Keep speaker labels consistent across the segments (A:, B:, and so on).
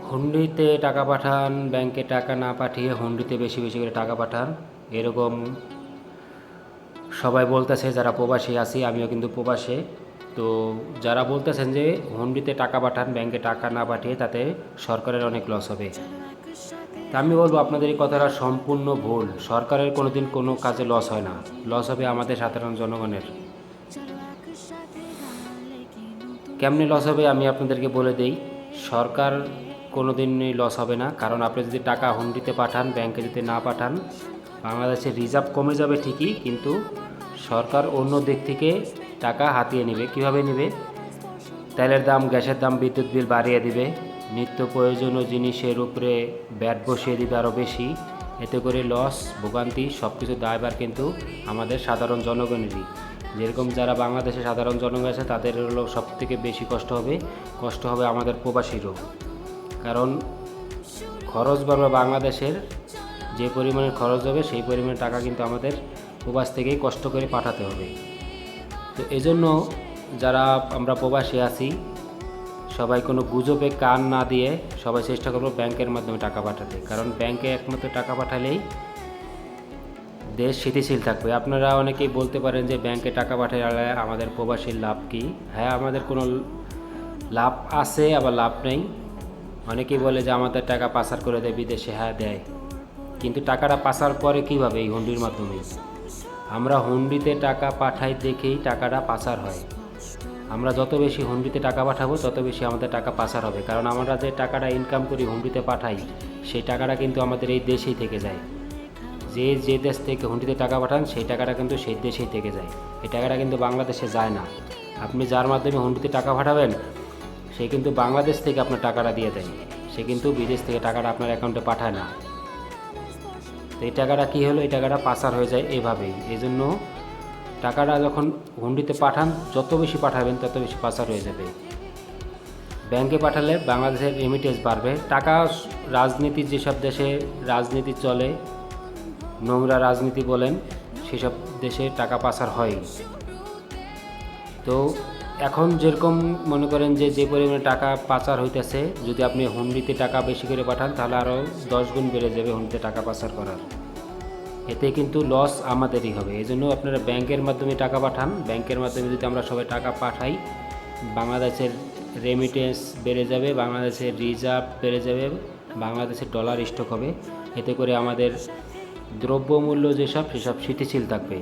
A: হুন্ডিতে টাকা পাঠান, ব্যাংকে টাকা না পাঠিয়ে হুন্ডিতে বেশি বেশি করে টাকা পাঠান, এরকম সবাই বলতেছে। যারা প্রবাসী আছি, আমিও কিন্তু প্রবাসে। তো যারা বলতেছেন যে হুন্ডিতে টাকা পাঠান, ব্যাংকে টাকা না পাঠিয়ে, তাতে সরকারের অনেক লস হবে, তা আমি বলবো আপনাদের এই কথাটা সম্পূর্ণ ভুল। সরকারের কোনো দিন কোনো কাজে লস হয় না, লস হবে আমাদের সাধারণ জনগণের। কেমনে লস হবে আমি আপনাদেরকে বলে দেই। সরকার কোনো দিনই লস হবে না, কারণ আপনি যদি টাকা হুন্ডিতে পাঠান, ব্যাংকে যদি না পাঠান, বাংলাদেশের রিজার্ভ কমে যাবে ঠিকই, কিন্তু সরকার অন্য দিক থেকে টাকা হাতিয়ে নেবে। কিভাবে নেবে? তেলের দাম, গ্যাসের দাম, বিদ্যুৎ বিল বাড়িয়ে দিবে, নিত্য প্রয়োজনীয় জিনিসের উপরে ব্যাট বসিয়ে দিবে আরও বেশি। এতে করে লস, ভোগান্তি, সব কিছু দায়ভার কিন্তু আমাদের সাধারণ জনগণেরই। যেরকম যারা বাংলাদেশে সাধারণ জনগণ আছে, তাদের হলো সব থেকে বেশি কষ্ট হবে আমাদের প্রবাসীরও। কারণ খরচ বাড়বে, বাংলাদেশের যে পরিমাণের খরচ হবে সেই পরিমাণের টাকা কিন্তু আমাদের প্রবাস থেকেই কষ্ট করে পাঠাতে হবে। তো এজন্য যারা আমরা প্রবাসী আছি, সবাই কোনো গুজবে কান না দিয়ে সবাই চেষ্টা করবো ব্যাংকের মাধ্যমে টাকা পাঠাতে, কারণ ব্যাংকে একমাত্র টাকা পাঠালেই দেশ স্থিতিশীল থাকবে। আপনারা অনেকেই বলতে পারেন যে ব্যাংকে টাকা পাঠালে আমাদের প্রবাসীর লাভ কী? হ্যাঁ, আমাদের কোনো লাভ আছে, আবার লাভ নেই। অনেকেই বলে যে আমাদের টাকা পাচার করে দেয় বিদেশে। হ্যাঁ, দেয়, কিন্তু টাকাটা পাচার করে কীভাবে? এই হুন্ডির মাধ্যমে। আমরা হুন্ডিতে টাকা পাঠাই দেখেই টাকাটা পাচার হয়। আমরা যত বেশি হুন্ডিতে টাকা পাঠাবো, তত বেশি আমাদের টাকা পাচার হবে, কারণ আমরা যে টাকাটা ইনকাম করি হুন্ডিতে পাঠাই, সেই টাকাটা কিন্তু আমাদের এই দেশেই থেকে যায়। যে দেশ থেকে হুন্ডিতে টাকা পাঠান, সেই টাকাটা কিন্তু সেই দেশেই থেকে যায়। এই টাকাটা কিন্তু বাংলাদেশে যায় না। আপনি যার মাধ্যমে হুন্ডিতে টাকা পাঠাবেন, সে কিন্তু বাংলাদেশ থেকে আপনার টাকাটা দিয়ে দেয়, সে কিন্তু বিদেশ থেকে টাকাটা আপনার অ্যাকাউন্টে পাঠায় না। তো এই টাকাটা কী হলো? এই টাকাটা পাচার হয়ে যায় এভাবেই। এই জন্য টাকাটা যখন হুন্ডিতে পাঠান, যত বেশি পাঠাবেন তত বেশি পাচার হয়ে যাবে। ব্যাংকে পাঠালে বাংলাদেশের রেমিটেন্স বাড়বে। টাকা, রাজনীতির যেসব দেশে রাজনীতি চলে, নোংরা রাজনীতি বলেন, সেসব দেশে টাকা পাচার হয়। তো এখন যেরকম মনে করেন যে পরিমাণে টাকা পাচার হইতেছে, যদি আপনি হুন্ডিতে টাকা বেশি করে পাঠান, তাহলে আরও 10 গুণ বেড়ে যাবে হুন্ডিতে টাকা পাচার করার। এতে কিন্তু লস আমাদেরই হবে। এই জন্য আপনারা ব্যাংকের মাধ্যমে টাকা পাঠান। ব্যাংকের মাধ্যমে যদি আমরা সবাই টাকা পাঠাই, বাংলাদেশের রেমিটেন্স বেড়ে যাবে, বাংলাদেশের রিজার্ভ বেড়ে যাবে, বাংলাদেশের ডলার স্টক হবে। এতে করে আমাদের দ্রব্যমূল্য সেসব স্থিতিশীল থাকবে।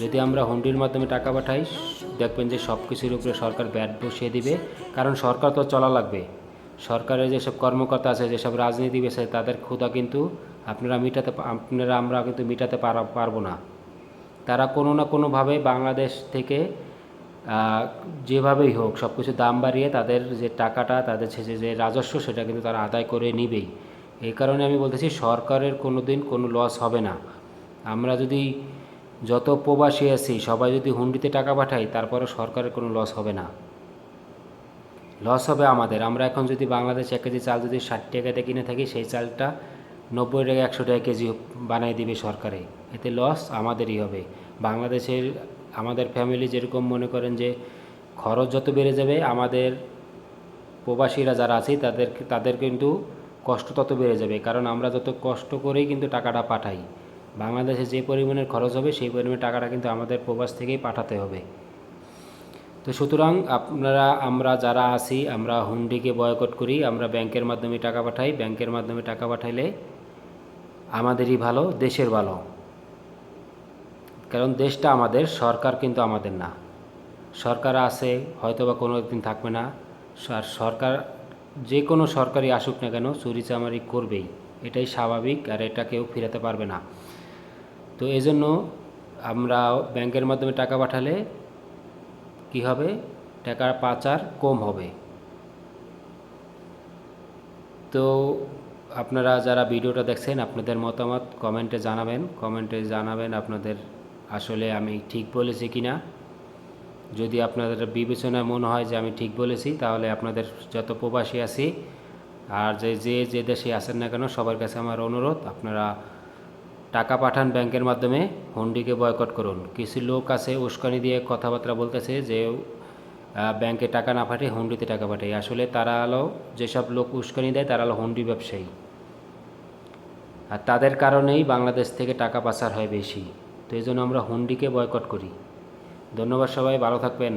A: যদি আমরা হুন্ডির মাধ্যমে টাকা পাঠাই, দেখবেন যে সব কিছুর উপরে সরকার ব্যাট বসিয়ে দিবে, কারণ সরকার তো চলা লাগবে। সরকারের যেসব কর্মকর্তা আছে, যেসব রাজনীতিবিদ আছে, তাদের ক্ষুধা কিন্তু আমরা কিন্তু মেটাতে পারবো না। তারা কোনো না কোনোভাবে বাংলাদেশ থেকে যেভাবেই হোক সব কিছু দাম বাড়িয়ে তাদের যে টাকাটা, তাদের যে রাজস্ব, সেটা কিন্তু তারা আদায় করে নিবেই। এই কারণে আমি বলতেছি সরকারের কোনো দিন কোনো লস হবে না। আমরা যদি যত প্রবাসী আছি সবাই যদি হুন্ডিতে টাকা পাঠাই, তারপরে সরকারের কোনো লস হবে না, লস হবে আমাদের। আমরা এখন যদি বাংলাদেশে 1 কেজি চাল যদি 60 টাকাতে কিনে থাকি, সেই চালটা 90 টাকা 100 টাকা কেজি বানিয়ে দিবে সরকারে। এতে লস আমাদেরই হবে। বাংলাদেশের আমাদের ফ্যামিলি যেরকম মনে করেন যে খরচ যত বেড়ে যাবে, আমাদের প্রবাসীরা যারা আছে তাদের কিন্তু কষ্ট তত বেড়ে যাবে, কারণ আমরা যত কষ্ট করেই কিন্তু টাকাটা পাঠাই। বাংলাদেশে যে পরিমাণের খরচ হবে, সেই পরিমাণে টাকাটা কিন্তু আমাদের প্রবাস থেকেই পাঠাতে হবে। তো সুতরাং আমরা যারা আছি, আমরা হুন্ডিকে বয়কট করি, আমরা ব্যাংকের মাধ্যমে টাকা পাঠাই। ব্যাংকের মাধ্যমে টাকা পাঠাইলে আমাদেরই ভালো, দেশের ভালো, কারণ দেশটা আমাদের, সরকার কিন্তু আমাদের না। সরকার আছে, হয়তো বা কোনো একদিন থাকবে না। আর সরকার, যে কোনো সরকারই আসুক না কেন, চুরিচামারি করবেই, এটাই স্বাভাবিক, আর এটা কেউ ফেরাতে পারবে না। তো এজন্য আমরা ব্যাংকের মাধ্যমে টাকা পাঠালে কি হবে? টাকার পাচার কম হবে। তো আপনারা যারা ভিডিওটা দেখছেন, আপনাদের মতামত কমেন্টে জানাবেন আপনাদের আসলে আমি ঠিক বলেছি কি না। যদি আপনাদের বিবেচনায় মনে হয় যে আমি ঠিক বলেছি, তাহলে আপনাদের যত প্রবাসী আছি আর যে দেশে আছেন না কেন, সবার কাছে আমার অনুরোধ, আপনারা টাকা পাঠান ব্যাংকের মাধ্যমে, হুন্ডিকে বয়কট করুন। কিছু লোক আছে উস্কানি দিয়ে কথাবার্তা বলতেছে যে ব্যাংকে টাকা না পাঠিয়ে হুন্ডিতে টাকা পাঠায়। আসলে তারা হলো, যেসব লোক উস্কানি দেয় তারা হলো হুন্ডি ব্যবসায়ী, আর তাদের কারণেই বাংলাদেশ থেকে টাকা পাচার হয় বেশি। তো এই জন্য আমরা হুন্ডিকে বয়কট করি। ধন্যবাদ, সবাই ভালো থাকবেন।